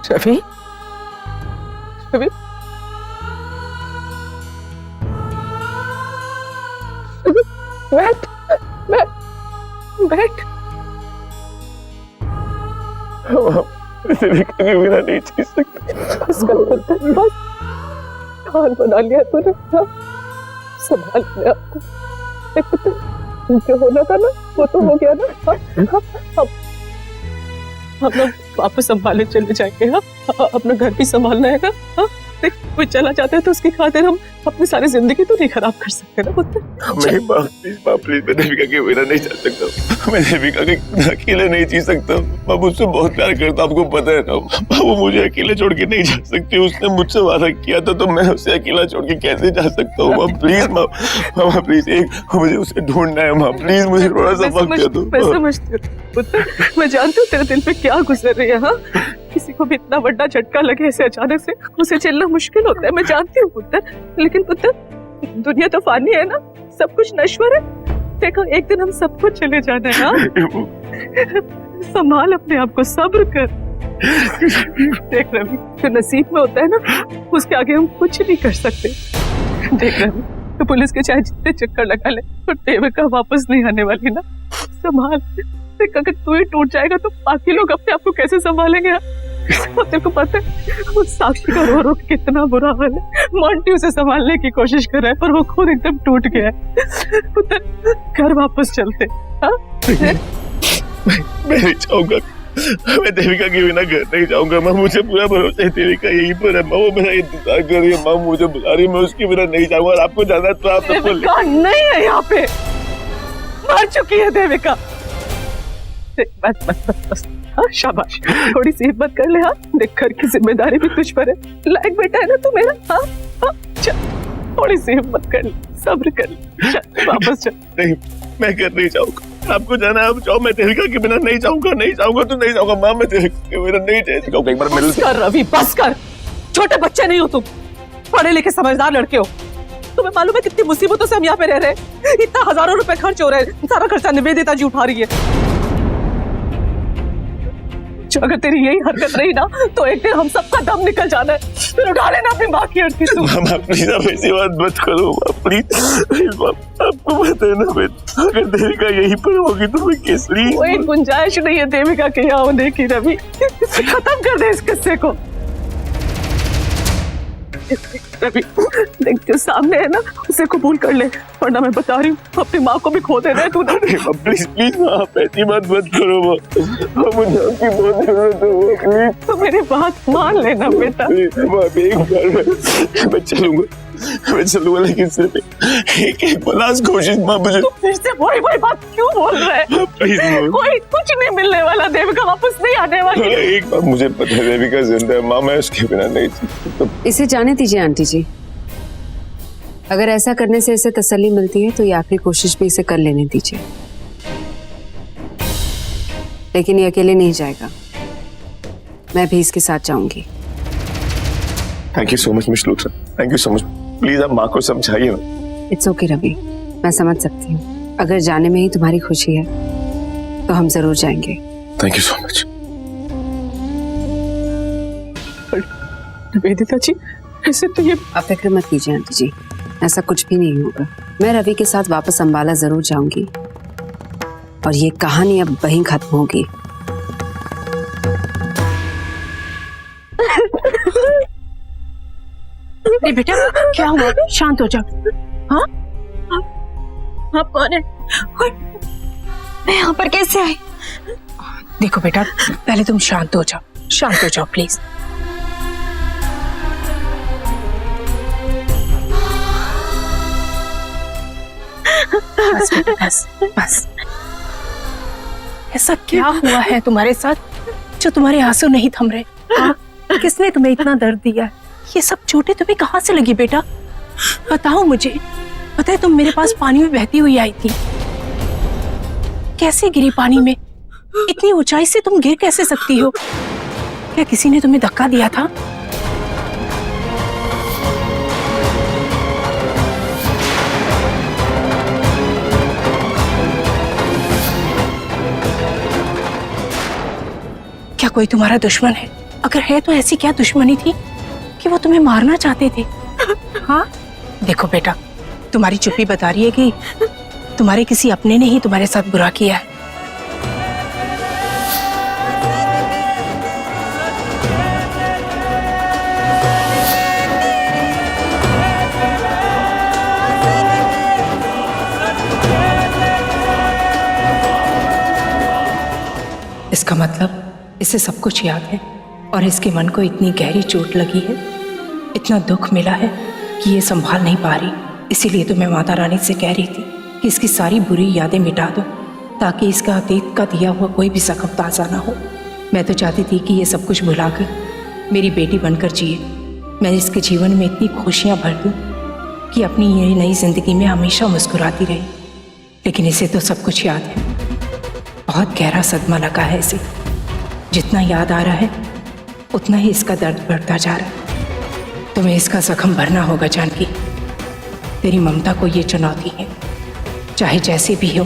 रवि, रवि, रवि, बैठ, बैठ, बैठ। देविका के बिना नहीं जी सकते। बस कर पुत्र, बस। हाल बना लिया तूने, संभाल लिया आपको। देख पुत्र, जो होना था ना वो तो हो गया ना। हम लोग वापस संभालने चले जाएंगे। हाँ, अपना घर भी संभालना है ना। हाँ, देख कोई चला जाता है तो उसकी खातिर हम अपनी सारी जिंदगी तो नहीं खराब कर सकते ना पुत्र। मेरी माँ प्लीज, मैं देविका के बिना नहीं जा सकता। मैं देविका के अकेले नहीं जी सकता। मैं मुझसे बहुत प्यार करता, आपको पता है ना। वो मुझे अकेले छोड़ के नहीं जा सकती। उसने मुझसे वादा किया था तो मैं उसे अकेला छोड़ के कैसे जा सकता हूँ? माँ प्लीज, माँ प्लीज, एक मुझे उसे ढूंढना है। माँ प्लीज मुझे थोड़ा सा वक्त दे दो। मैं समझती हूँ पुत्र, मैं जानती हूँ तेरे दिल पे क्या गुजर रही है। हाँ, किसी को भी इतना बड़ा झटका लगे ऐसे अचानक से, उसे झेलना मुश्किल होता है। मैं जानती हूँ पुत्र, लेकिन पुत्र दुनिया तो फानी है ना, सब कुछ नश्वर है। देखो एक दिन हम सबको चले जाना है। हाँ? संभाल अपने आप को, सब्र कर। देख रवि, जो नसीब में होता है ना उसके आगे हम कुछ नहीं कर सकते। देख रवि, तो पुलिस के चाहे जितने चक्कर लगा ले तो देविका वापस नहीं आने वाली ना। संभाल। देख अगर तू ही टूट जाएगा तो बाकी लोग अपने आप को कैसे संभालेंगे? तेरे को पता है वो साक्षी का रो रो कितना बुरा हाल है। मोंटी उसे संभालने की कोशिश कर रहा है पर वो खुद एकदम टूट गया है। पुत्र घर वापस चलते। हाँ? मैं नहीं चाहूंगा, मैं देविका के बिना घर नहीं जाऊंगा। माँ मुझे पूरा भरोसा है, देविका यहीं पर है। माँ वो मेरा इंतजार कर रही है। माँ मुझे बुला रही है, मैं उसके बिना नहीं जाऊंगा। और आपको जाना तो आप देविका नहीं है यहाँ पे, मर चुकी है देविका। बस बस बस बस। हाँ शाबाश, थोड़ी सी हिम्मत कर ले। हाँ देख घर की जिम्मेदारी भी तुझ पर है, लायक बेटा है ना तू मेरा। हाँ हाँ चल, थोड़ी सी हिम्मत कर ले, सब्र कर ले, चल वापस चल। नहीं, मैं घर नहीं जाऊंगा। आपको जाना है आप जाओ, मैं देविका के बिना नहीं जाऊंगा। नहीं जाऊंगा तो नहीं जाऊंगा। माँ मैं देविका के बिना नहीं जा सकता। एक बार मिल कर रवि, बस कर। छोटे बच्चे नहीं हो तुम, पढ़े लिखे समझदार लड़के हो। तुम्हें मालूम है कितनी मुसीबतों से हम यहाँ पे रह रहे हैं? इतना हजारों रुपए खर्च हो रहे हैं, सारा खर्चा निवेदिता जी उठा रही है। अगर तेरी यही हरकत रही ना तो एक दिन हम सबका दम निकल जाना है। फिर उठा लेना अपनी माँ की अर्थी। मामा प्लीज आप ऐसी बात मत करो। प्लीज, आपको पता है ना अगर देविका यहीं पर होगी तो मैं केसरी। कोई गुंजाइश नहीं है देविका के यहाँ होने की रवि। खत्म कर दे इस किस्से को। रवि देख जो सामने है ना उसे कबूल कर ले, वरना मैं बता रही हूँ अपनी माँ को भी खो देना है तूने। प्लीज प्लीज आप ऐसी बात मत करो। मुझे आपकी बहुत जरूरत है। प्लीज तो मेरी बात मान लेना बेटा। एक बार मैं चलूंगा लेकिन सिर्फ एक लास्ट कोशिश। माँ मुझे तो फिर से वही बात क्यों बोल रहा है? कोई कुछ नहीं मिलने वाला, देविका वापस नहीं आने वाली। एक बात मुझे पता है, देविका जिंदा है। माँ मैं उसके बिना नहीं जी सकता। इसे जाने दीजिए आंटी जी, अगर ऐसा करने से इसे तसल्ली मिलती है तो ये आखिरी कोशिश भी इसे कर लेने दीजिए। लेकिन ये अकेले नहीं जाएगा, मैं भी इसके साथ जाऊंगी। Thank you so much miss Luthra, thank you so much. Please आप माँ को समझाइए ना। इट्स ओके रवि, मैं समझ सकती हूँ। अगर जाने में ही तुम्हारी खुशी है तो हम जरूर जाएंगे। Thank you so much. Nivedita ji ऐसे तो ये आप फिक्र मत कीजिए आंटी जी, ऐसा कुछ भी नहीं होगा। मैं रवि के साथ वापस अंबाला जरूर जाऊंगी और ये कहानी अब वहीं खत्म होगी। बेटा क्या हुआ? शांत हो जाओ। हाँ आप कौन है? मैं यहाँ पर कैसे आई? देखो बेटा पहले तुम शांत हो जाओ, शांत हो जाओ प्लीज। बस बेटा बस बस। ऐसा क्या हुआ है तुम्हारे साथ जो तुम्हारे आंसू नहीं थम रहे? हाँ? किसने तुम्हें इतना दर्द दिया? ये सब चोटें तुम्हें कहाँ से लगी बेटा? बताओ मुझे। पता है तुम मेरे पास पानी में बहती हुई आई थी, कैसे गिरी पानी में? इतनी ऊंचाई से तुम गिर कैसे सकती हो? क्या किसी ने तुम्हें धक्का दिया था? क्या कोई तुम्हारा दुश्मन है? अगर है तो ऐसी क्या दुश्मनी थी कि वो तुम्हें मारना चाहते थे? हाँ, देखो बेटा, तुम्हारी चुप्पी बता रही है कि तुम्हारे किसी अपने ने ही तुम्हारे साथ बुरा किया है। इसका मतलब इसे सब कुछ याद है और इसके मन को इतनी गहरी चोट लगी है, इतना दुख मिला है कि ये संभाल नहीं पा रही। इसीलिए तो मैं माता रानी से कह रही थी कि इसकी सारी बुरी यादें मिटा दो, ताकि इसका अतीत का दिया हुआ कोई भी जख्म ताज़ा ना हो। मैं तो चाहती थी कि ये सब कुछ भुलाकर मेरी बेटी बनकर जिए। मैं इसके जीवन में इतनी खुशियाँ भर दूँ कि अपनी ये नई जिंदगी में हमेशा मुस्कुराती रहे। लेकिन इसे तो सब कुछ याद है, बहुत गहरा सदमा लगा है इसे। जितना याद आ रहा है उतना ही इसका दर्द बढ़ता जा रहा है। तुम्हें इसका जख्म भरना होगा जानकी। तेरी ममता को ये चुनौती है, चाहे जैसे भी हो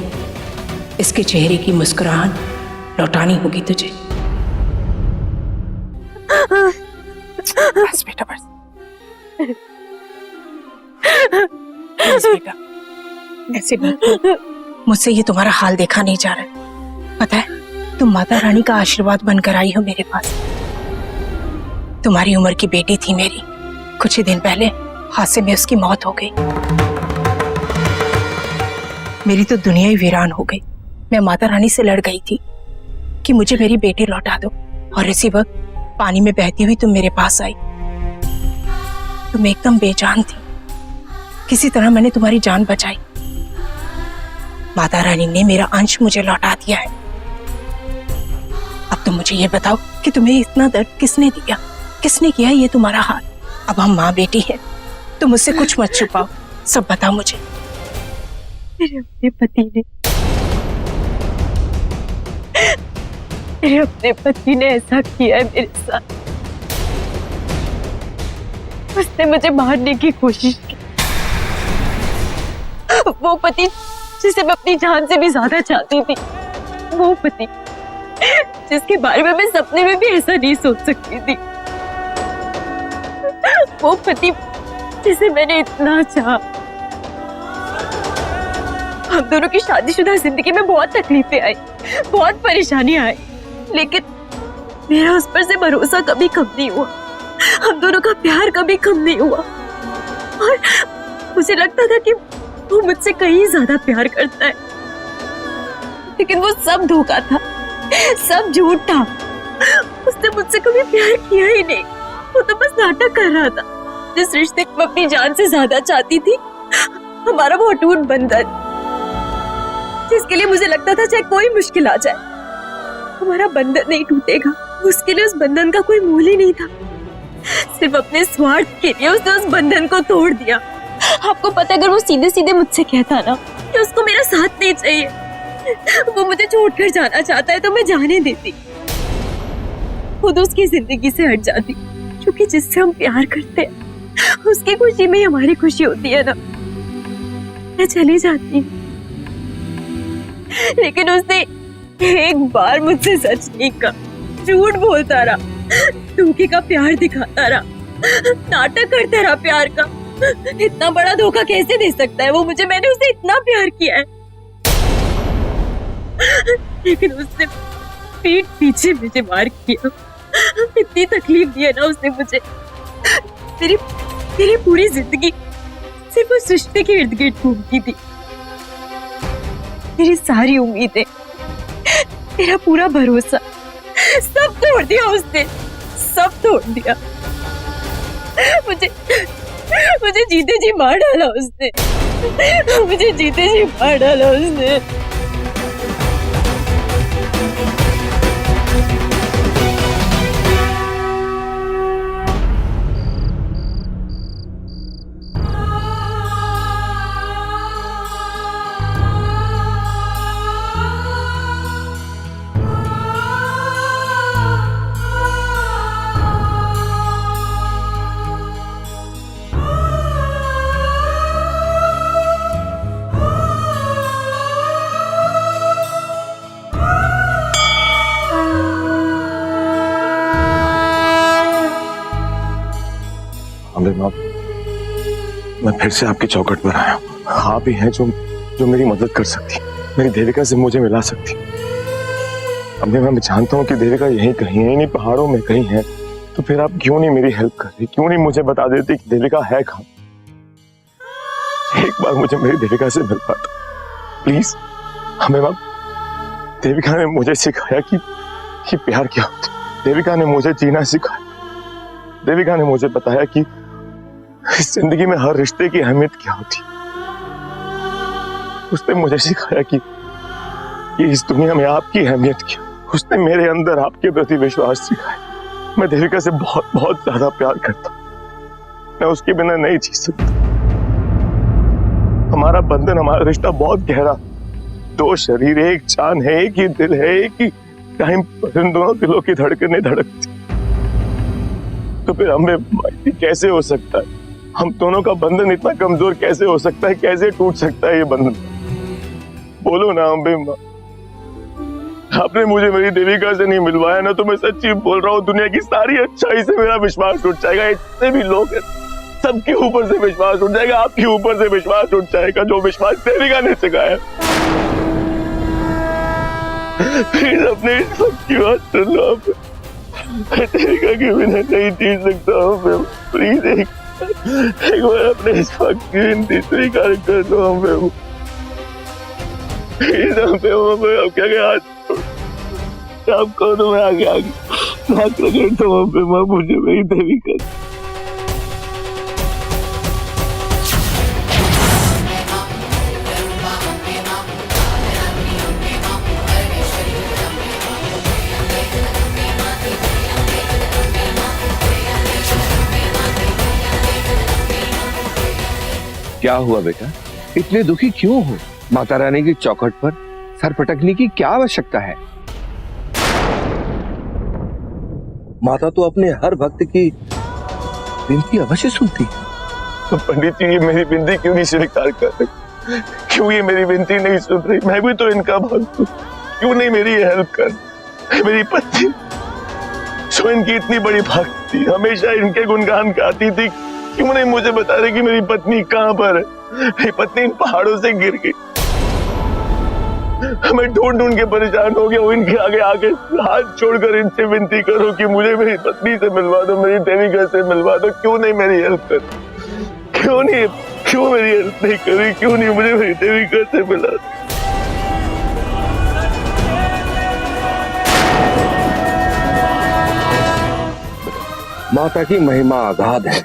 इसके चेहरे की मुस्कुराहट लौटानी होगी तुझे। बस बेटा बस। बस बेटा, ऐसे बात मुझसे ये तुम्हारा हाल देखा नहीं जा रहा। पता है, तुम माता रानी का आशीर्वाद बनकर आई हो मेरे पास। तुम्हारी उम्र की बेटी थी मेरी, कुछ ही दिन पहले हादसे में उसकी मौत हो गई। मेरी तो दुनिया ही वीरान हो गई। मैं माता रानी से लड़ गई थी कि मुझे मेरी बेटी लौटा दो, और इसी वक्त पानी में बहती हुई तुम मेरे पास आई। तुम एकदम बेजान थी, किसी तरह मैंने तुम्हारी जान बचाई। माता रानी ने मेरा अंश मुझे लौटा दिया है। अब तुम मुझे ये बताओ कि तुम्हें इतना दर्द किसने दिया, किसने किया ये तुम्हारा हाल? अब हम माँ बेटी हैं, तुम मुझसे कुछ मत छुपाओ, सब बताओ मुझे। मेरे अपने पति ने ऐसा किया है मेरे साथ। उसने मुझे मारने की कोशिश की। वो पति जिसे मैं अपनी जान से भी ज्यादा चाहती थी, वो पति जिसके बारे में मैं सपने में भी ऐसा नहीं सोच सकती थी, वो पति जिसे मैंने इतना चाहा। हम दोनों की शादीशुदा जिंदगी में बहुत तकलीफें आई, बहुत परेशानियां आई, लेकिन मेरा उस पर से भरोसा कभी कम नहीं हुआ। हम दोनों का प्यार कभी कम नहीं हुआ, और मुझे लगता था कि वो मुझसे कहीं ज्यादा प्यार करता है, लेकिन वो सब धोखा था, सब झूठ था। उसने मुझसे कभी प्यार किया ही नहीं, वो तो बस नाटक कर रहा था। जिस रिश्ते को अपनी जान से ज्यादा चाहती थी, हमारा वो अटूट बंधन, जिसके लिए मुझे लगता था चाहे कोई मुश्किल आ जाए हमारा बंधन नहीं टूटेगा, उसके लिए उस बंधन का कोई मूल ही नहीं था। सिर्फ अपने स्वार्थ के लिए उसने उस बंधन को तोड़ दिया। आपको पता है, अगर वो सीधे सीधे मुझसे कहता ना कि उसको मेरा साथ नहीं चाहिए, वो मुझे छोड़कर जाना चाहता है, तो मैं जाने देती, खुद उसकी जिंदगी से हट जाती, क्योंकि जिससे हम प्यार करते हैं उसकी खुशी में ही हमारी खुशी होती है ना। मैं चली जाती हूँ, लेकिन उसने एक बार मुझसे सच नहीं कहा, झूठ बोलता रहा, धोखे का प्यार दिखाता रहा, नाटक करता रहा प्यार का। इतना बड़ा धोखा कैसे दे सकता है वो मुझे? मैंने उसे इतना प्यार किया है, लेकिन उसने पीठ पीछे मुझे मार किया। इतनी तकलीफ दी है ना उसने मुझे। मेरी पूरी जिंदगी सिर्फ उस रिश्ते के इर्द गिर्द घूमती थी। मेरी सारी उम्मीदें, मेरा पूरा भरोसा सब तोड़ दिया उसने, सब तोड़ दिया। मुझे जीते जी मार डाला उसने, मुझे जीते जी मार डाला उसने। अम्बे माँ, मैं फिर से आपकी चौखट पर आया हूँ। आप ही हैं जो मेरी मदद कर सकती, मेरी देविका से मुझे मिला सकती। अम्बे माँ, मैं जानता हूँ कि देविका यहीं कहीं है, इन्हीं पहाड़ों में कहीं है, तो फिर आप क्यों नहीं मेरी हेल्प कर रही? क्यों नहीं मुझे बता देती कि देविका है कहाँ? एक बार मुझे मेरी देविका से मिल पाता प्लीज। अम्बे माँ, देविका ने मुझे सिखाया कि प्यार क्या होता है। देविका ने मुझे जीना सिखाया। देविका ने मुझे बताया कि इस जिंदगी में हर रिश्ते की अहमियत क्या होती है। उसने मुझे सिखाया कि इस दुनिया में आपकी अहमियत क्या। उसने मेरे अंदर आपके प्रति विश्वास सिखाया। मैं देविका से बहुत बहुत ज्यादा प्यार करता हूं। मैं उसके बिना नहीं जी सकता। हमारा बंधन, हमारा रिश्ता बहुत गहरा। दो शरीर, एक जान है, एक ही दिल है, एक ही टाइम पर इन दोनों दिलों की धड़कनें धड़कती। तो फिर हमें कैसे हो सकता है? हम दोनों का बंधन इतना कमजोर कैसे हो सकता है? कैसे टूट सकता है ये बंधन? बोलो ना अम्बे माँ। आपने मुझे मेरी देविका से नहीं मिलवाया ना, तो मैं सच्ची बोल रहा हूँ, दुनिया की सारी अच्छाई से मेरा विश्वास टूट जाएगा। इतने भी लोग हैं, सबके ऊपर से विश्वास उठ जाएगा, आपके ऊपर से विश्वास उठ जाएगा, जो विश्वास देविका ने सिखाया। प्लीज अपने सबकी बात सुन लो। देविका के बिना नहीं जी सकता हूँ। प्लीज एक बार अपने इस वक्त की विनती स्वीकार कर दो हमें। प्लीज हमें अब क्या क्या आप कहो तो मैं आगे हाथ रगड़ता हूँ पे माँ, मुझे मेरी देविका। क्या हुआ बेटा, इतने दुखी क्यों हो? माता रानी की चौखट पर सर पटकने की क्या आवश्यकता है? माता तो अपने हर भक्त की विनती अवश्य सुनती है। तो पंडित जी, ये मेरी विनती क्यों नहीं स्वीकार कर रहे? क्यों ये मेरी विनती नहीं सुन रही? मैं भी तो इनका भक्त हूँ, क्यों नहीं मेरी हेल्प कर? मेरी पत्नी जो इनकी इतनी बड़ी भक्त थी, हमेशा इनके गुणगान गाती थी, क्यों नहीं मुझे बता रही कि मेरी पत्नी कहाँ पर है? मेरी पत्नी इन पहाड़ों से गिर गई। मैं ढूंढ ढूंढ के परेशान हो गया हूँ। इनके आगे हाथ छोड़कर इनसे विनती करो कि मुझे मेरी पत्नी से मिलवा दो, मेरी देविका से मिलवा दो। क्यों नहीं मेरी हेल्प कर? क्यों मेरी हेल्प नहीं करी? क्यों नहीं मुझे मेरी देविका से मिला? माता की महिमा अगाध है।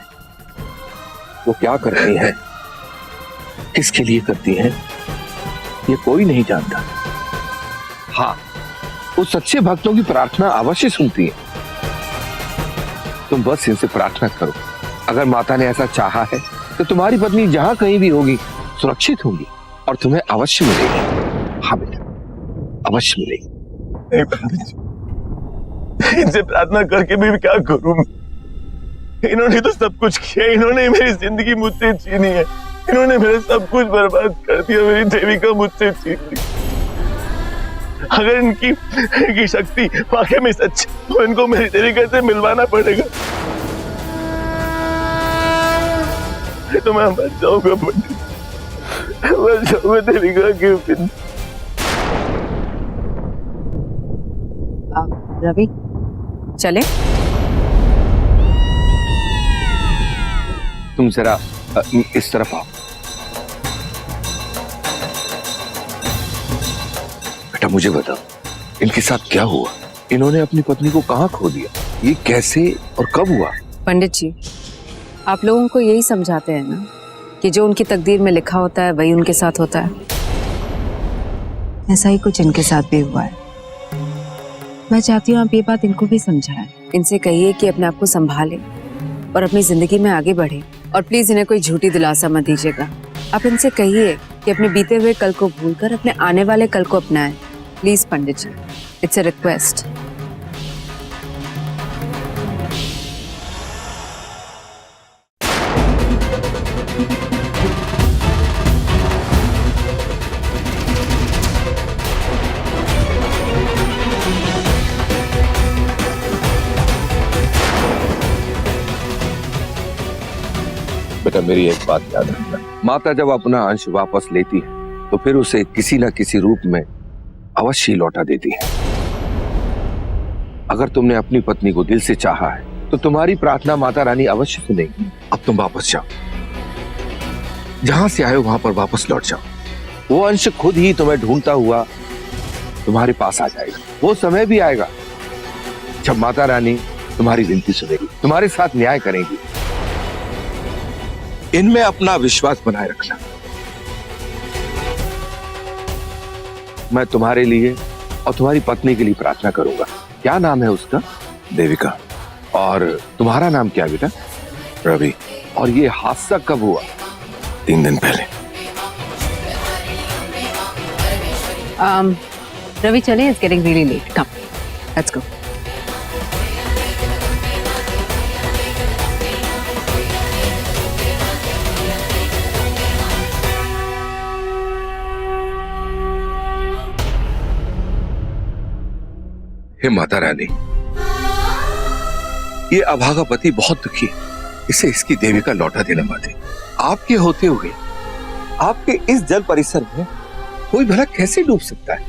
वो क्या करती है, किसके लिए करती है, ये कोई नहीं जानता। हाँ, वो सच्चे भक्तों की प्रार्थना अवश्य सुनती है। तुम बस इनसे प्रार्थना करो। अगर माता ने ऐसा चाहा है तो तुम्हारी पत्नी जहां कहीं भी होगी सुरक्षित होगी और तुम्हें अवश्य मिलेगी। हाँ बेटा, अवश्य मिलेगी। इनसे प्रार्थना करके भी क्या करूं? इन्होंने तो सब कुछ किया। इन्होंने मेरी जिंदगी मुझसे छीनी है। इन्होंने मेरे सब कुछ बर्बाद कर दिया। मेरी देविका मुझसे छीन ली। अगर इनकी शक्ति वाकई में सच्ची, तो इनको मेरी देविका से मिलवाना पड़ेगा। तो मैं मर जाऊंगा पंडित, मर जाऊंगा देविका के बिन। रवि, चले? तुम जरा इस तरफ आओ। बेटा मुझे बताओ, इनके साथ क्या हुआ? इन्होंने अपनी पत्नी को कहाँ खो दिया? ये कैसे और कब हुआ? पंडित जी, आप लोगों को यही समझाते हैं ना कि जो उनकी तकदीर में लिखा होता है वही उनके साथ होता है। ऐसा ही कुछ इनके साथ भी हुआ है। मैं चाहती हूँ आप ये बात इनको भी समझाएं। इनसे कहिए कि अपने आप को संभालें और अपनी जिंदगी में आगे बढ़े। और प्लीज इन्हें कोई झूठी दिलासा मत दीजिएगा। आप इनसे कहिए कि अपने बीते हुए कल को भूलकर अपने आने वाले कल को अपनाएं। Please Pandit ji, it's a request. बेटा मेरी एक बात याद रखना, माता जब अपना अंश वापस लेती है तो फिर उसे किसी न किसी रूप में अवश्य लौटा देती है। अगर तुमने अपनी पत्नी को दिल से चाहा है तो तुम्हारी प्रार्थना माता रानी अवश्य सुनेगी। अब तुम वापस जाओ, जहां से आए हो वहां पर वापस लौट जाओ। वो अंश खुद ही तुम्हें ढूंढता हुआ तुम्हारे पास आ जाएगा। वो समय भी आएगा जब माता रानी तुम्हारी विनती सुनेगी, तुम्हारे साथ न्याय करेगी। इनमें अपना विश्वास बनाए रखना। मैं तुम्हारे लिए और तुम्हारी पत्नी के लिए प्रार्थना करूंगा। क्या नाम है उसका? देविका। और तुम्हारा नाम क्या बेटा? रवि। और ये हादसा कब हुआ? 3 दिन पहले। रवि चले, it's getting really late, come let's go. हे माता रानी, ये अभागा पति बहुत दुखी है, इसे इसकी देविका लौटा देना माते। आपके होते हुए आपके इस जल परिसर में कोई भला कैसे डूब सकता है?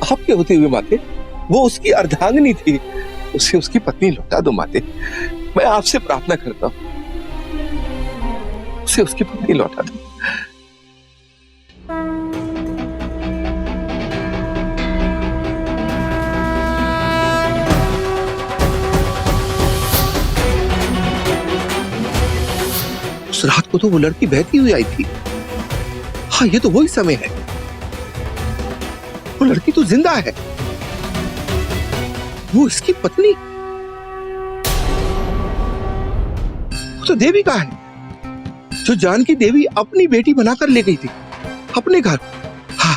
आपके होते हुए माते, वो उसकी अर्धांगिनी थी, उसे उसकी पत्नी लौटा दो माते। मैं आपसे प्रार्थना करता हूं, उसे उसकी पत्नी लौटा दो। उस रात को तो वो लड़की बहती हुई आई थी। हाँ, ये तो वही समय है। वो लड़की तो जिंदा है, वो इसकी पत्नी, वो तो देविका है जो जानकी देवी अपनी बेटी बनाकर ले गई थी अपने घर। हाँ,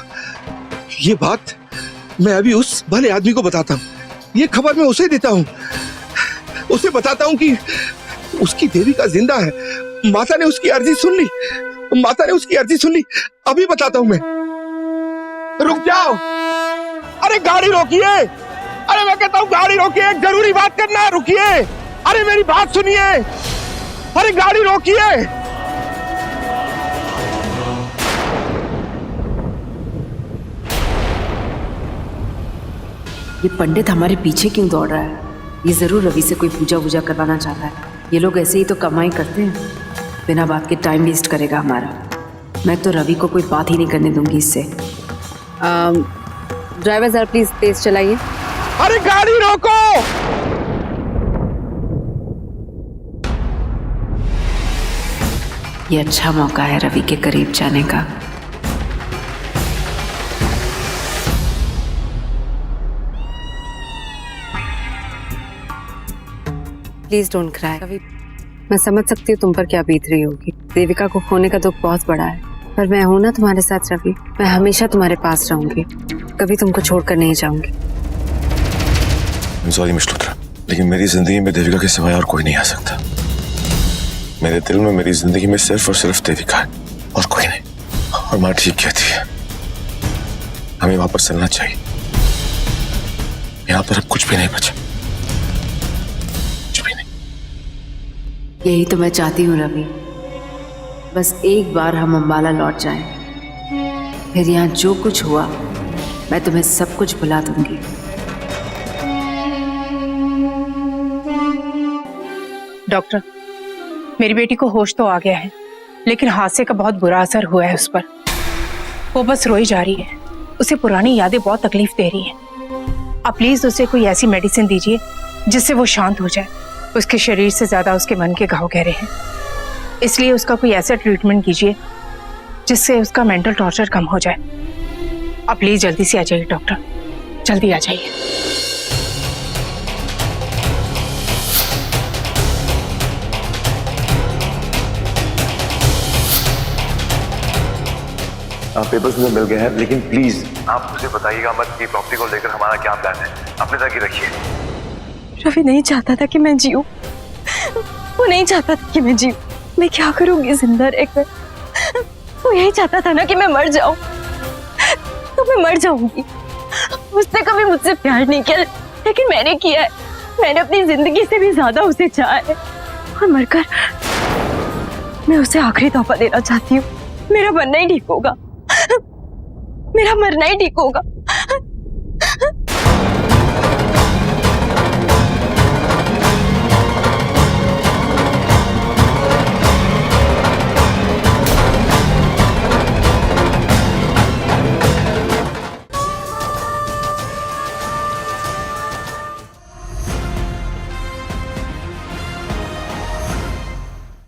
ये बात मैं अभी उस भले आदमी को बताता हूं। ये खबर मैं उसे देता हूं, उसे बताता हूं कि उसकी देविका जिंदा है। माता ने उसकी अर्जी सुन ली, माता ने उसकी अर्जी सुन ली। अभी बताता हूं मैं। रुक जाओ, अरे गाड़ी रोकिए, अरे मैं कहता हूं गाड़ी रोकिए, एक जरूरी बात करना है, रुकिए। अरे मेरी बात सुनिए, अरे गाड़ी रोकिए। ये पंडित हमारे पीछे क्यों दौड़ रहा है? ये जरूर रवि से कोई पूजा वूजा करवाना चाहता है। ये लोग ऐसे ही तो कमाई करते हैं, बिना बात के टाइम वेस्ट करेगा हमारा। मैं तो रवि को कोई बात ही नहीं करने दूंगी इससे। ड्राइवर जरा प्लीज तेज चलाइए। अरे गाड़ी रोको। ये अच्छा मौका है रवि के करीब जाने का। Please don't cry Ravi. मैं समझ सकती हूँ तुम पर क्या बीत रही होगी। देविका को खोने का दुख बहुत बड़ा है, पर मैं हूं ना तुम्हारे साथ रवि। मैं हमेशा तुम्हारे पास रहूंगी, कभी तुमको छोड़कर नहीं जाऊंगी। सॉरी मिश्रुत्रा, लेकिन मेरी जिंदगी में देविका के सिवाय और कोई नहीं आ सकता। मेरे दिल में, मेरी जिंदगी में सिर्फ और सिर्फ देविका है और कोई नहीं। और माँ ठीक कहती है, हमें वापस चलना चाहिए। यहाँ पर अब कुछ भी नहीं बचा, कुछ भी नहीं। यही तो मैं चाहती हूँ रवि, बस एक बार हम अंबाला लौट जाएं, फिर यहाँ जो कुछ हुआ मैं तुम्हें सब कुछ भुला दूंगी। डॉक्टर, मेरी बेटी को होश तो आ गया है, लेकिन हादसे का बहुत बुरा असर हुआ है उस पर। वो बस रोई जा रही है, उसे पुरानी यादें बहुत तकलीफ दे रही हैं। आप प्लीज उसे कोई ऐसी मेडिसिन दीजिए जिससे वो शांत हो जाए। उसके शरीर से ज्यादा उसके मन के घाव गहरे हैं, इसलिए उसका कोई ऐसा ट्रीटमेंट कीजिए जिससे उसका मेंटल टॉर्चर कम हो जाए। आप प्लीज जल्दी से आ जाइए डॉक्टर, जल्दी आ जाइए। पेपर्स मुझे मिल गए हैं, लेकिन प्लीज आप उसे बताइएगा मत कि प्रॉपर्टी को लेकर हमारा क्या प्लान है। अपने तक ही रखिए। रवि नहीं चाहता था कि मैं जीऊं, वो नहीं चाहता था कि मैं जीऊं। मैं क्या करूंगी जिंदा रहकर? वो यही चाहता था ना कि मैं मर जाऊं, तो मैं मर जाऊंगी। उसने कभी मुझसे प्यार नहीं किया, लेकिन मैंने किया है। मैंने अपनी जिंदगी से भी ज्यादा उसे चाहा है, और मैं उसे आखिरी तोहफा देना चाहती हूँ। मेरा मरना ही ठीक होगा, मेरा मरना ही ठीक होगा।